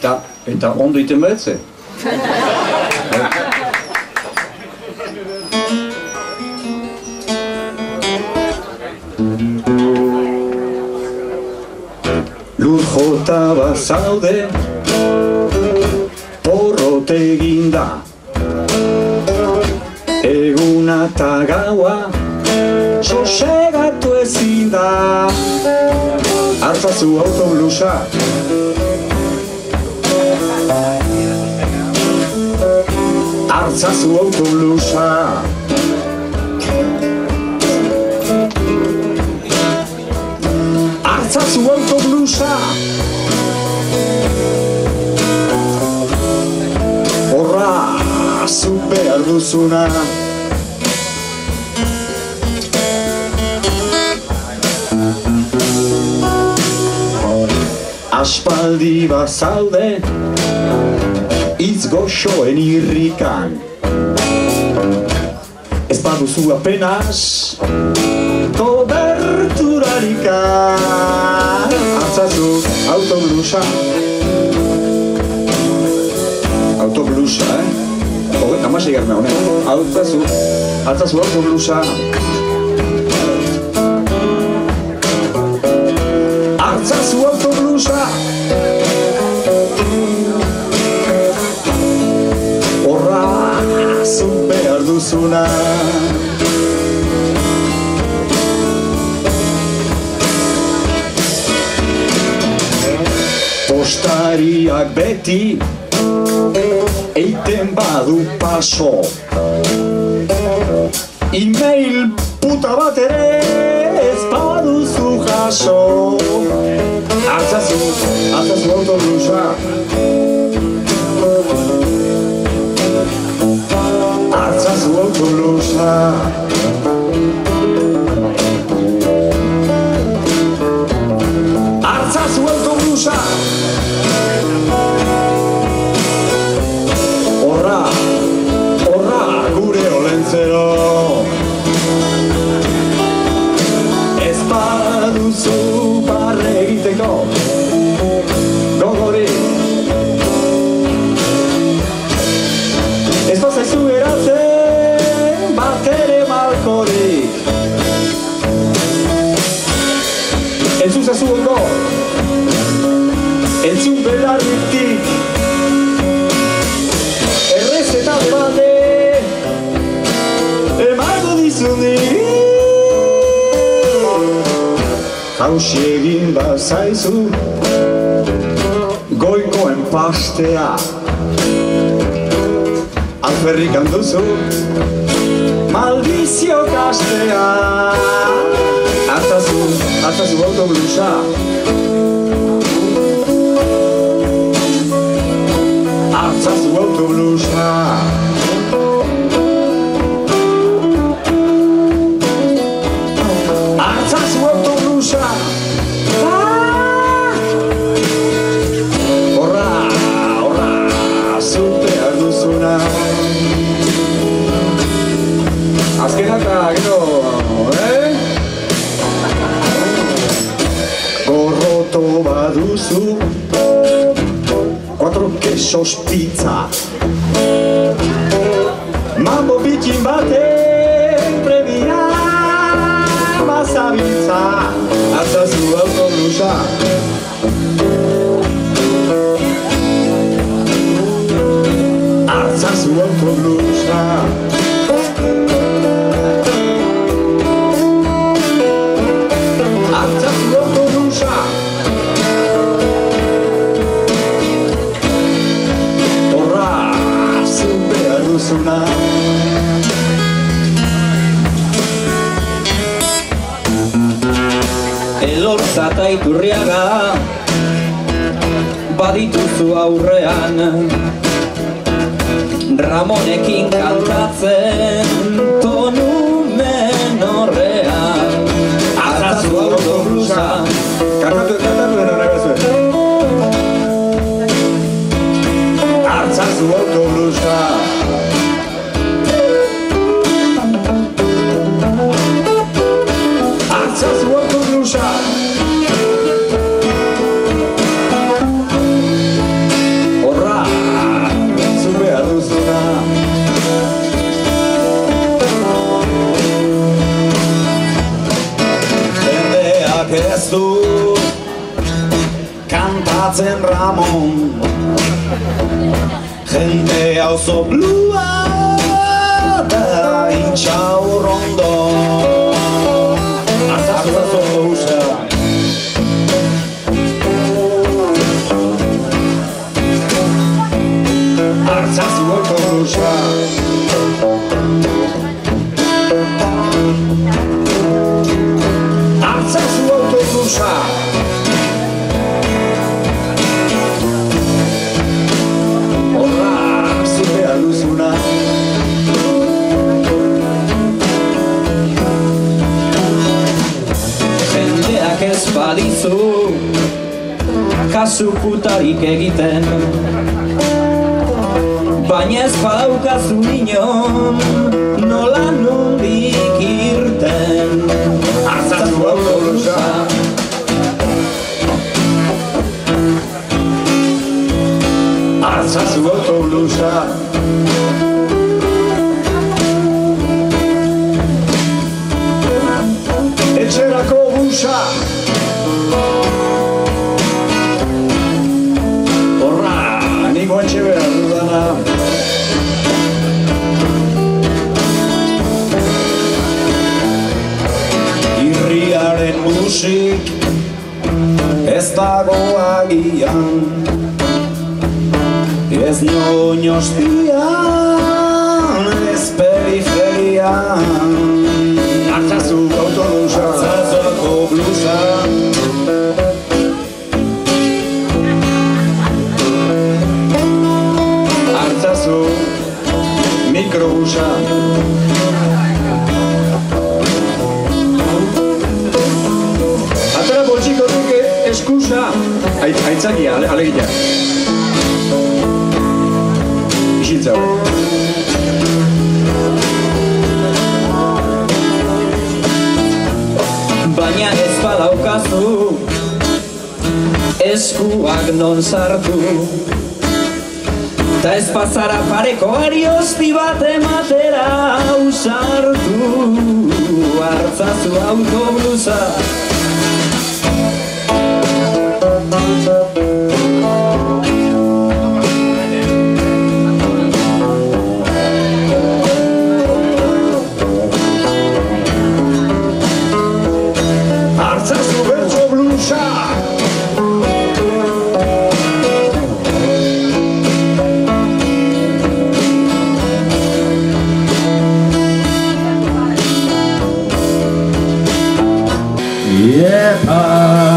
Eta ondo iten behetze. Lur jota bazaude, porrot eginda. Eguna eta gaua, sosegatu ezin da. Hartzazu autoblusa. Hartzazu autoblusa. Hartzazu autoblusa. Horra, zu behar duzuna. Aspaldi bazaude, hitz goxoen irrikan. Ez baduzu apenas, koberturarikan. Hartzazu autoblusa. Autoblusa, Hamasei garna honen. Hartzazu autoblusa. Hartzazu autoblusa. Horra, zu behar duzuna. Postariak beti eiten badu paso. E-mail puta bat ere ez baduzu jaso. Hartzazu autoblusa. Hartzazu autoblusa. Hartzazu autoblusa. Horra, gure olentzero. Ez baduzu barre egiteko gogorik. Ez bazaizu eratzen bat ere malkorik. Entzun zazu ondo, entzun belarritik. Errezeta bade emango dizunik. Jausi egin bazaizu goikoen pastea. Alferrik handuzu maldizio kastea. Hartzazu autoblusa. Hartzazu autoblusa. Hartzazu autoblusa. Horra, zu behar duzuna. Azkenak gero, gorroto baduzu, 4 quesos pizza. Mambo bikin baten premia bazabitza. Hartzazu autoblusa. Hartzazu autoblusa. Hartzazu autoblusa. Horra, zu behar duzuna. Elorza eta Iturriaga badituzu aurrean. Ramonekin kantatzen tonu menorrean. Hartzazu autoblusa. Kantatu dena regazue. Hartzazu autoblusa. Hartzazu autoblusa. Batzen Ramon Jendea oso blua da intxaurrondo Artzazu autobusa Artzazu autobusa Artzazu autobusa Jendeak ez badizu kasu putarik egiten baina ez badaukazu inon nola nondik irten Artzazu autobusa Artzazu autobusa Etxerako busa Horra, niko etxe behar dudana Irriaren musik ez dago agian Ez ñoñostian, ez periferian Artzazu autobusa Artzazu autobusa Artzazu mikrobusa Atera poltsikotik eskusa Aitzakia, alegia Isiltza Baina ez badaukazu eskuak non sartu Ta ez bazara pareko ariosti bat ematera ausartu Artzazu autobusa Artzazu bertso blusa Yepa